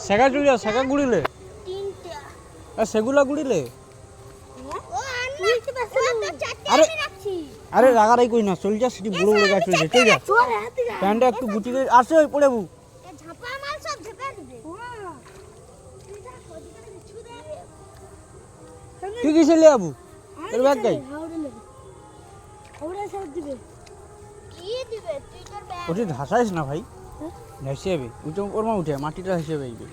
সেগা চুলিয়া সেগা গুড়িলে সেগুলা গুড়িলে আরে আরে রাগারাই কই না চল যা সিটি বড় বড় গাছ চল যা প্যান্টটা একটু গুটি করে আসে ওই পড়ে বু ঝাপা মাল সব ঝেপে দিবে তুই কিসে লে আবু তোর ব্যাগ গাই ওরা সব দিবে কি দিবে তুই তোর ব্যাগ ওটি ধাসাইস না ভাই হিসেবে উঠে ওরমা উঠে মাটিটা হিসেবে আইবে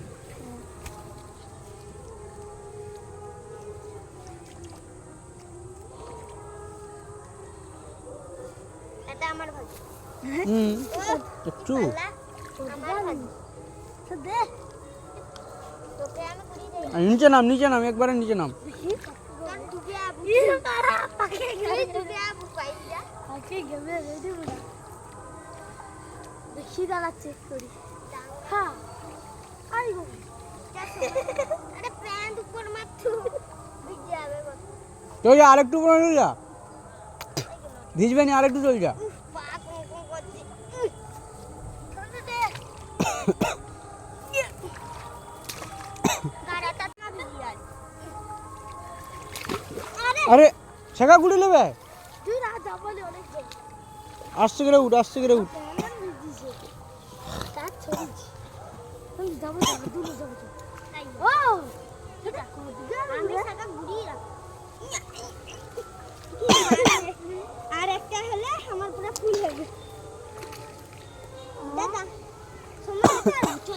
এটা আমার ভাগ একটু আমার ভাগ তো দে তোকে আমি করি দেই নিচে নাম একবারে নিচে নাম কান তুই আবু তারা পাকে গেলে তুই আবু পাইলা পাকে গেলে রেডি বলা দেখি দাঁড়া চেক করি হ্যাঁ আই গো আরে প্যান্ট উপর মাথু ভিজে যাবে তো যা আরেকটু বড় নিয়ে যা ভিজবে না আরেকটু চল যা পা কোন করছি ছোট দে গাড়াটা না বিয়ার আরে সেগা গুড়ি নেবে তুই রাত যাবলে অনেক যাই আসছে করে উঠ আর একটা হলে আমার পুরো ফুল হবে দাদা সময়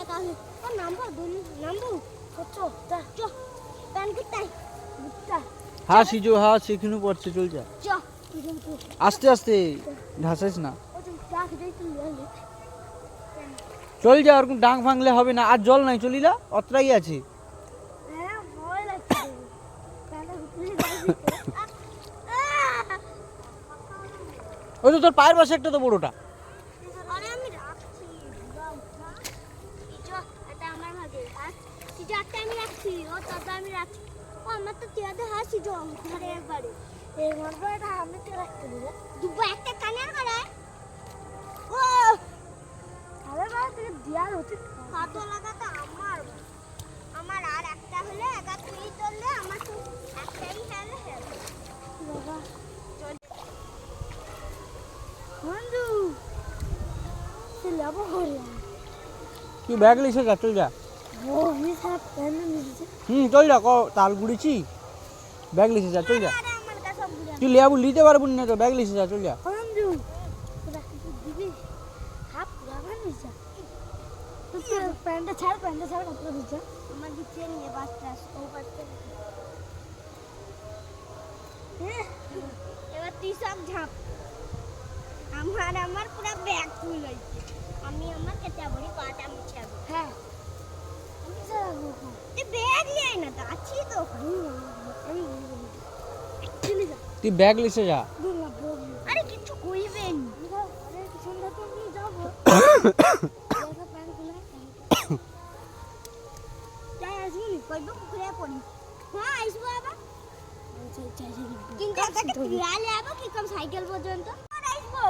তাহলে নাম্বার প্যান কোথায় হ্যাঁ সিজু হ্যাঁ সেখানে পড়ছে চল যা আস্তে আস্তে ঢাসাইস না চল যা ওরকম ডাং ভাঙলে হবে না আর জল নাই চলিলা অতটাই আছে ওই তো তোর পায়ের পাশে একটা তো বড়টা আমি রাখছি এটা আমার ভাগে আমি রাখছি ও তাতে আমি রাখছি ও আমার তো তিয়াতে হাসি জম ঘরে একবারে এই মরবাটা আমি তো রাখতে দিব দুটো একটা কানের গলায় ও আরে বাবা তুই দিয়ার হচ্ছে কত লাগাটা আমার আর একটা হলে একা তুই চললে আমার তো একটাই হেলে বাবা চল বন্ধু তুই লাভ হলো তুই ব্যাগ লিসে যা চল যা ও আমি সব প্যান নিয়েছি চল যা তাল গুড়িছি ব্যাগ লিসে যা চল যা আমার কাছে সব বুঝা তুই লেবু লিতে পারবি না তো ব্যাগ লিসে যা চল যা বন্ধু তোরা কি দিবি হাফ রাখা নিছা তুই প্যান্টটা ছাড় কত দিছা আমার দিচ্ছে নিয়ে বাসটা ও পাচ্ছে এবার তুই সব ঝাপ আমার পুরো ব্যাগ ফুল হইছে আমি আমার কেটে বড়ি পাটা মুছাবো হ্যাঁ আমি যাবো তুই ব্যাগ নিয়ে না তো আছি তো আমি চলে যা তুই ব্যাগ লিসে যা আরে কিছু কইবেন আরে সুন্দর তো আমি যাবো দেখা প্যান খুলে যাই আসুন কইবো খুলে পড়ি হ্যাঁ আসবো আবার কিন্তু একটা ঘুরালে আবার কি কম সাইকেল পর্যন্ত আসবো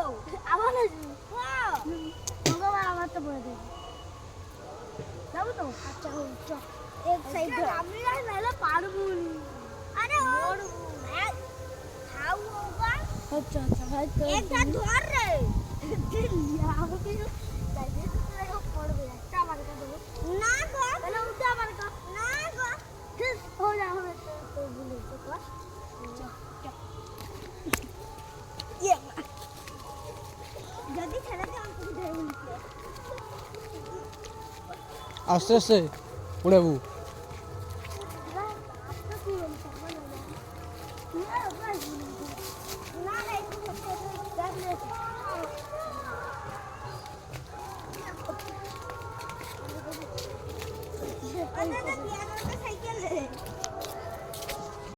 আবার আসবো হ্যাঁ ভগবান আমার তো বলে দেবে যাবো তো আচ্ছা চ এক সাইড আমি আর মেলা পারবো আরে ওর খাও ওবা আচ্ছা ভাই একটা ধর রে দিলিয়া আমাকে যাইবে তো পড়বে একটা আমার কাছে না গো তাহলে উঠে আমার কাছে না গো ঠিক হয়ে যাবে তো বলে তো কর যদি ছেড়ে দাও আমাকে ধরে নিতে আস্তে আস্তে উড়ে বু